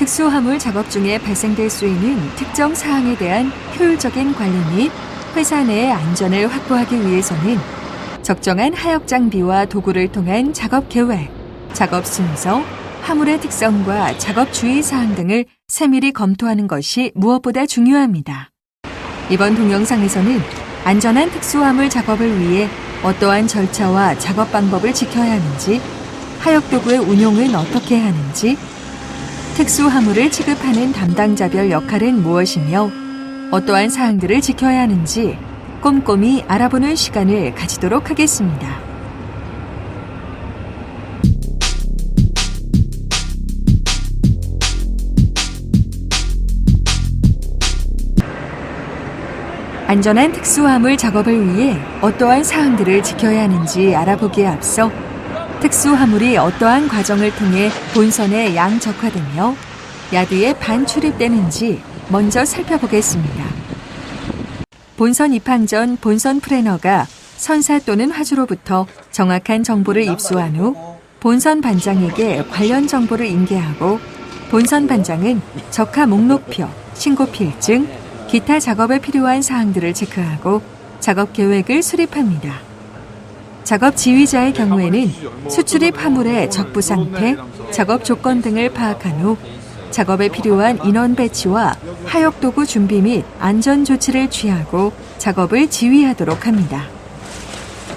특수화물 작업 중에 발생될 수 있는 특정 사항에 대한 효율적인 관리 및 회사 내의 안전을 확보하기 위해서는 적정한 하역 장비와 도구를 통한 작업 계획, 작업 순서, 화물의 특성과 작업 주의 사항 등을 세밀히 검토하는 것이 무엇보다 중요합니다. 이번 동영상에서는 안전한 특수화물 작업을 위해 어떠한 절차와 작업 방법을 지켜야 하는지, 하역 도구의 운용은 어떻게 하는지, 특수화물을 취급하는 담당자별 역할은 무엇이며 어떠한 사항들을 지켜야 하는지 꼼꼼히 알아보는 시간을 가지도록 하겠습니다. 안전한 특수화물 작업을 위해 어떠한 사항들을 지켜야 하는지 알아보기에 앞서 특수화물이 어떠한 과정을 통해 본선에 양적화되며 야드에 반출입되는지 먼저 살펴보겠습니다. 본선 입항 전 본선 플래너가 선사 또는 화주로부터 정확한 정보를 입수한 후 본선 반장에게 관련 정보를 인계하고 본선 반장은 적하 목록표, 신고 필증, 기타 작업에 필요한 사항들을 체크하고 작업 계획을 수립합니다. 작업 지휘자의 경우에는 수출입 화물의 적부 상태, 작업 조건 등을 파악한 후 작업에 필요한 인원 배치와 하역 도구 준비 및 안전 조치를 취하고 작업을 지휘하도록 합니다.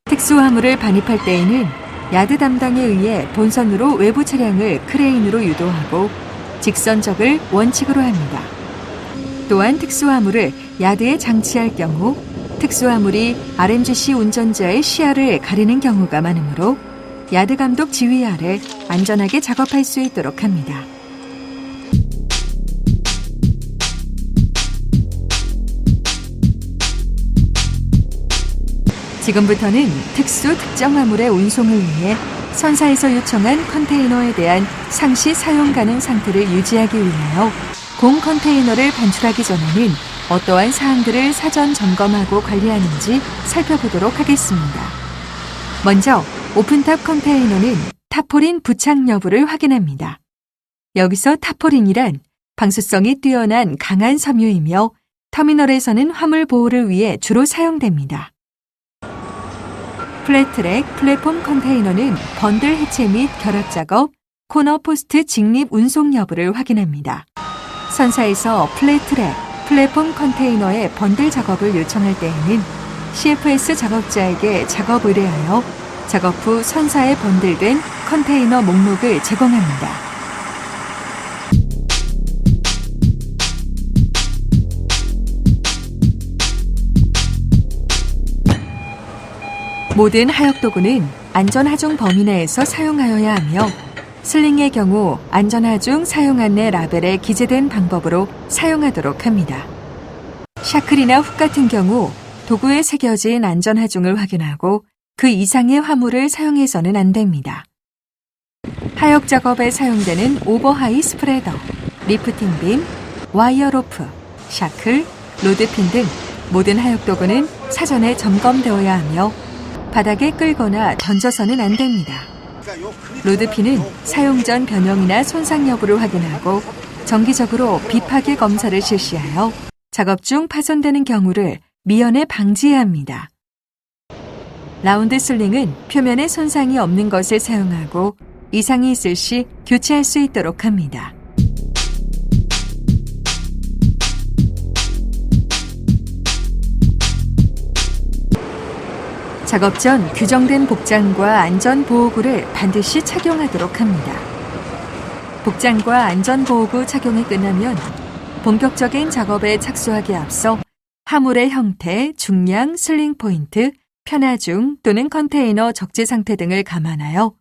특수화물을 반입할 때에는 야드 담당에 의해 본선으로 외부 차량을 크레인으로 유도하고 직선적을 원칙으로 합니다. 또한 특수화물을 야드에 장치할 경우 특수화물이 RMGC 운전자의 시야를 가리는 경우가 많으므로 야드 감독 지휘 아래 안전하게 작업할 수 있도록 합니다. 지금부터는 특수 특정 화물의 운송을 위해 선사에서 요청한 컨테이너에 대한 상시 사용 가능 상태를 유지하기 위하여 공 컨테이너를 반출하기 전에는 어떠한 사항들을 사전 점검하고 관리하는지 살펴보도록 하겠습니다. 먼저 오픈탑 컨테이너는 타포린 부착 여부를 확인합니다. 여기서 타포린이란 방수성이 뛰어난 강한 섬유이며 터미널에서는 화물 보호를 위해 주로 사용됩니다. 플랫트랙 플랫폼 컨테이너는 번들 해체 및 결합 작업, 코너 포스트 직립 운송 여부를 확인합니다. 선사에서 플랫트랙, 플랫폼 컨테이너의 번들 작업을 요청할 때에는 CFS 작업자에게 작업 의뢰하여 작업 후 선사에 번들된 컨테이너 목록을 제공합니다. 모든 하역 도구는 안전하중 범위 내에서 사용하여야 하며 슬링의 경우 안전하중 사용 안내 라벨에 기재된 방법으로 사용하도록 합니다. 샤클이나 훅 같은 경우 도구에 새겨진 안전하중을 확인하고 그 이상의 화물을 사용해서는 안 됩니다. 하역 작업에 사용되는 오버하이 스프레더, 리프팅 빔, 와이어 로프, 샤클, 로드핀 등 모든 하역 도구는 사전에 점검되어야 하며 바닥에 끌거나 던져서는 안 됩니다. 로드핀은 사용 전 변형이나 손상 여부를 확인하고 정기적으로 비파괴 검사를 실시하여 작업 중 파손되는 경우를 미연에 방지해야 합니다. 라운드 슬링은 표면에 손상이 없는 것을 사용하고 이상이 있을 시 교체할 수 있도록 합니다. 작업 전 규정된 복장과 안전보호구를 반드시 착용하도록 합니다. 복장과 안전보호구 착용이 끝나면 본격적인 작업에 착수하기에 앞서 화물의 형태, 중량, 슬링 포인트, 편하중 또는 컨테이너 적재 상태 등을 감안하여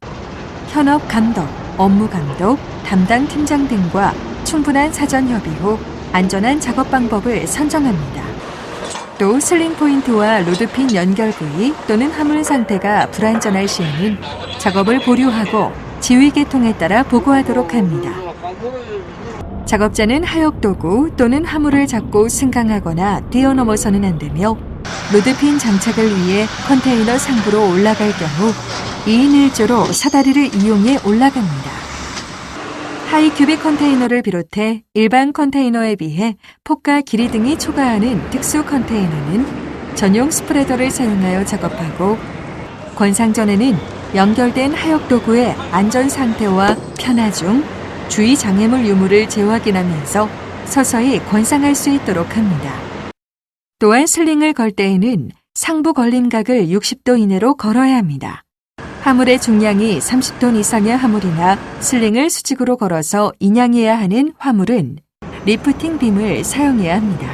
현업 감독, 업무 감독, 담당 팀장 등과 충분한 사전 협의 후 안전한 작업 방법을 선정합니다. 또 슬링 포인트와 로드핀 연결 부위 또는 화물 상태가 불안전할 시에는 작업을 보류하고 지휘 계통에 따라 보고하도록 합니다. 작업자는 하역 도구 또는 화물을 잡고 승강하거나 뛰어넘어서는 안 되며 로드핀 장착을 위해 컨테이너 상부로 올라갈 경우 2인 1조로 사다리를 이용해 올라갑니다. 하이큐빅 컨테이너를 비롯해 일반 컨테이너에 비해 폭과 길이 등이 초과하는 특수 컨테이너는 전용 스프레더를 사용하여 작업하고, 권상 전에는 연결된 하역 도구의 안전 상태와 편하 중 주의 장애물 유무를 재확인하면서 서서히 권상할 수 있도록 합니다. 또한 슬링을 걸 때에는 상부 걸림각을 60도 이내로 걸어야 합니다. 화물의 중량이 30톤 이상의 화물이나 슬링을 수직으로 걸어서 인양해야 하는 화물은 리프팅 빔을 사용해야 합니다.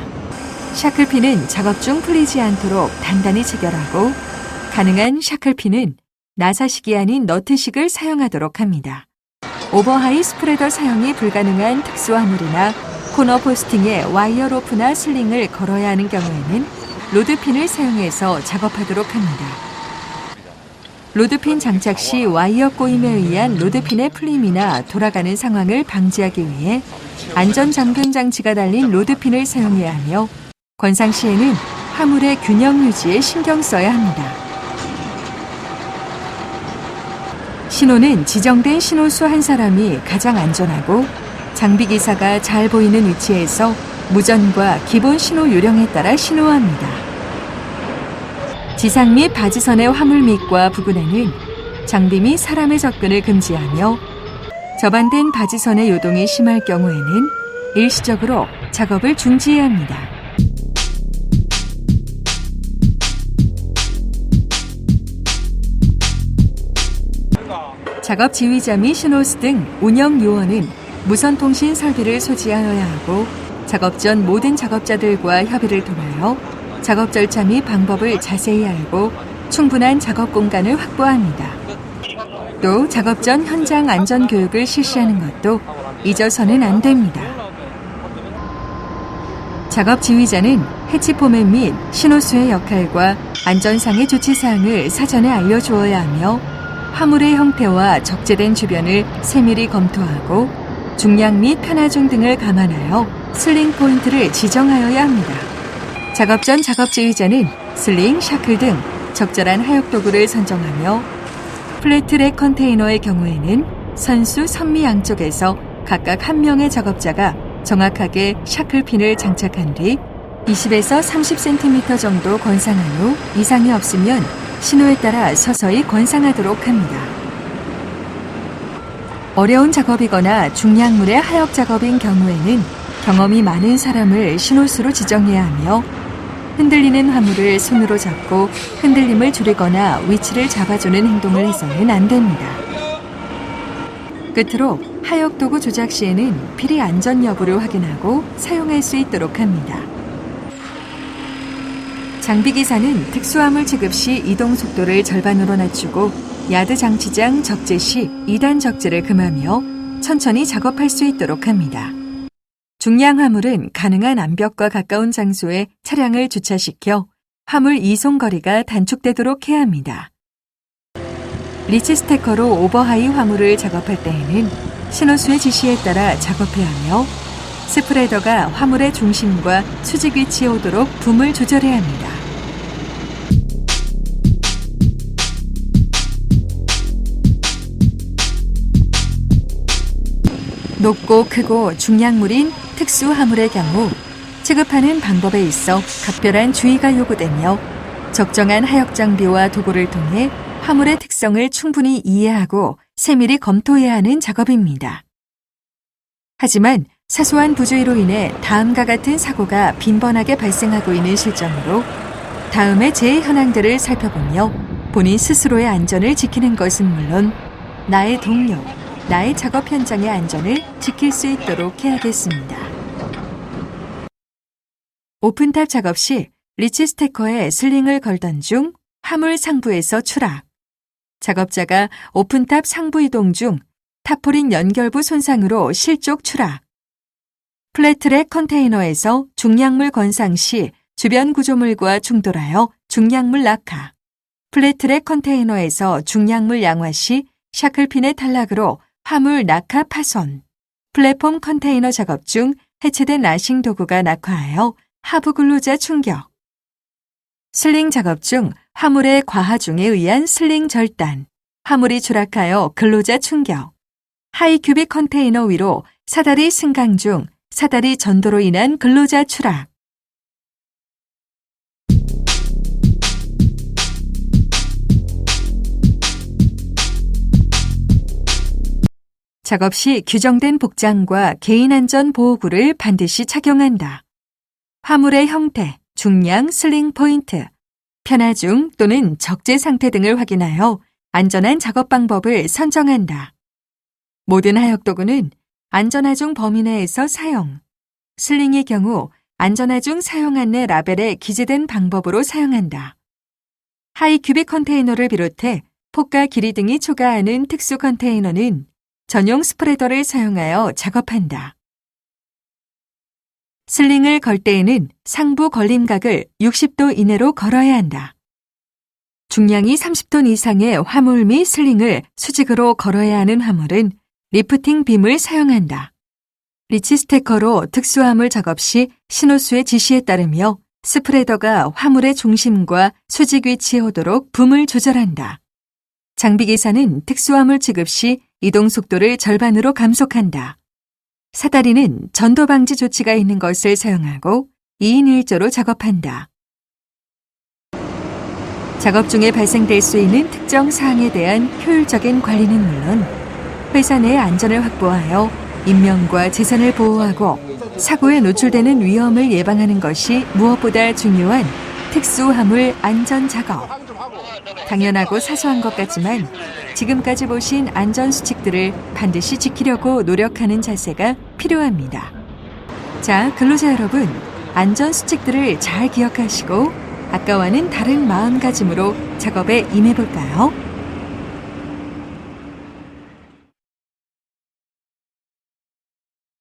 샤클핀은 작업 중 풀리지 않도록 단단히 체결하고, 가능한 샤클핀은 나사식이 아닌 너트식을 사용하도록 합니다. 오버하이 스프레더 사용이 불가능한 특수 화물이나 코너 포스팅에 와이어 로프나 슬링을 걸어야 하는 경우에는 로드핀을 사용해서 작업하도록 합니다. 로드핀 장착 시 와이어 꼬임에 의한 로드핀의 풀림이나 돌아가는 상황을 방지하기 위해 안전 잠금 장치가 달린 로드핀을 사용해야 하며, 권상 시에는 화물의 균형 유지에 신경 써야 합니다. 신호는 지정된 신호수 한 사람이 가장 안전하고 장비기사가 잘 보이는 위치에서 무전과 기본 신호 요령에 따라 신호합니다. 지상 및 바지선의 화물 밑과 부근에는 장비 및 사람의 접근을 금지하며, 접안된 바지선의 요동이 심할 경우에는 일시적으로 작업을 중지해야 합니다. 작업 지휘자 및 신호수 등 운영 요원은 무선 통신 설비를 소지하여야 하고, 작업 전 모든 작업자들과 협의를 통하여 작업 절차 및 방법을 자세히 알고 충분한 작업 공간을 확보합니다. 또 작업 전 현장 안전 교육을 실시하는 것도 잊어서는 안 됩니다. 작업 지휘자는 해치 포맷 및 신호수의 역할과 안전상의 조치 사항을 사전에 알려주어야 하며, 화물의 형태와 적재된 주변을 세밀히 검토하고 중량 및 편하중 등을 감안하여 슬링 포인트를 지정하여야 합니다. 작업 전 작업 지휘자는 슬링, 샤클 등 적절한 하역 도구를 선정하며, 플랫트랙 컨테이너의 경우에는 선수, 선미 양쪽에서 각각 한 명의 작업자가 정확하게 샤클핀을 장착한 뒤 20에서 30cm 정도 권상한 후 이상이 없으면 신호에 따라 서서히 권상하도록 합니다. 어려운 작업이거나 중량물의 하역 작업인 경우에는 경험이 많은 사람을 신호수로 지정해야 하며, 흔들리는 화물을 손으로 잡고 흔들림을 줄이거나 위치를 잡아주는 행동을 해서는 안 됩니다. 끝으로 하역 도구 조작 시에는 필히 안전 여부를 확인하고 사용할 수 있도록 합니다. 장비기사는 특수화물 취급 시 이동 속도를 절반으로 낮추고 야드 장치장 적재 시 2단 적재를 금하며 천천히 작업할 수 있도록 합니다. 중량 화물은 가능한 암벽과 가까운 장소에 차량을 주차시켜 화물 이송 거리가 단축되도록 해야 합니다. 리치 스태커로 오버하이 화물을 작업할 때에는 신호수의 지시에 따라 작업해야 하며, 스프레더가 화물의 중심과 수직 위치에 오도록 붐을 조절해야 합니다. 높고 크고 중량물인 특수 화물의 경우 취급하는 방법에 있어 각별한 주의가 요구되며, 적정한 하역 장비와 도구를 통해 화물의 특성을 충분히 이해하고 세밀히 검토해야 하는 작업입니다. 하지만 사소한 부주의로 인해 다음과 같은 사고가 빈번하게 발생하고 있는 실정으로 다음의 재해 현황들을 살펴보며 본인 스스로의 안전을 지키는 것은 물론 나의 동료, 나의 작업 현장의 안전을 지킬 수 있도록 해야겠습니다. 오픈탑 작업 시 리치 스태커에 슬링을 걸던 중 화물 상부에서 추락. 작업자가 오픈탑 상부 이동 중 타포린 연결부 손상으로 실족 추락. 플랫트랙 컨테이너에서 중량물 건상 시 주변 구조물과 충돌하여 중량물 낙하. 플랫트랙 컨테이너에서 중량물 양화 시 샤클핀의 탈락으로 화물 낙하 파손. 플랫폼 컨테이너 작업 중 해체된 라싱 도구가 낙하하여 하부 근로자 충격. 슬링 작업 중 화물의 과하중에 의한 슬링 절단. 화물이 추락하여 근로자 충격. 하이큐빅 컨테이너 위로 사다리 승강 중 사다리 전도로 인한 근로자 추락. 작업 시 규정된 복장과 개인안전보호구를 반드시 착용한다. 화물의 형태, 중량, 슬링 포인트, 편하중 또는 적재 상태 등을 확인하여 안전한 작업 방법을 선정한다. 모든 하역도구는 안전하중 범위 내에서 사용, 슬링의 경우 안전하중 사용 안내 라벨에 기재된 방법으로 사용한다. 하이큐빅 컨테이너를 비롯해 폭과 길이 등이 초과하는 특수 컨테이너는 전용 스프레더를 사용하여 작업한다. 슬링을 걸 때에는 상부 걸림각을 60도 이내로 걸어야 한다. 중량이 30톤 이상의 화물 및 슬링을 수직으로 걸어야 하는 화물은 리프팅 빔을 사용한다. 리치 스테커로 특수화물 작업 시 신호수의 지시에 따르며 스프레더가 화물의 중심과 수직 위치에 오도록 붐을 조절한다. 장비기사는 특수화물 취급 시 이동 속도를 절반으로 감속한다. 사다리는 전도 방지 조치가 있는 것을 사용하고 2인 1조로 작업한다. 작업 중에 발생될 수 있는 특정 사항에 대한 효율적인 관리는 물론 회사 내 안전을 확보하여 인명과 재산을 보호하고 사고에 노출되는 위험을 예방하는 것이 무엇보다 중요한 특수화물 안전 작업. 당연하고 사소한 것 같지만 지금까지 보신 안전수칙들을 반드시 지키려고 노력하는 자세가 필요합니다. 자, 근로자 여러분, 안전수칙들을 잘 기억하시고 아까와는 다른 마음가짐으로 작업에 임해볼까요?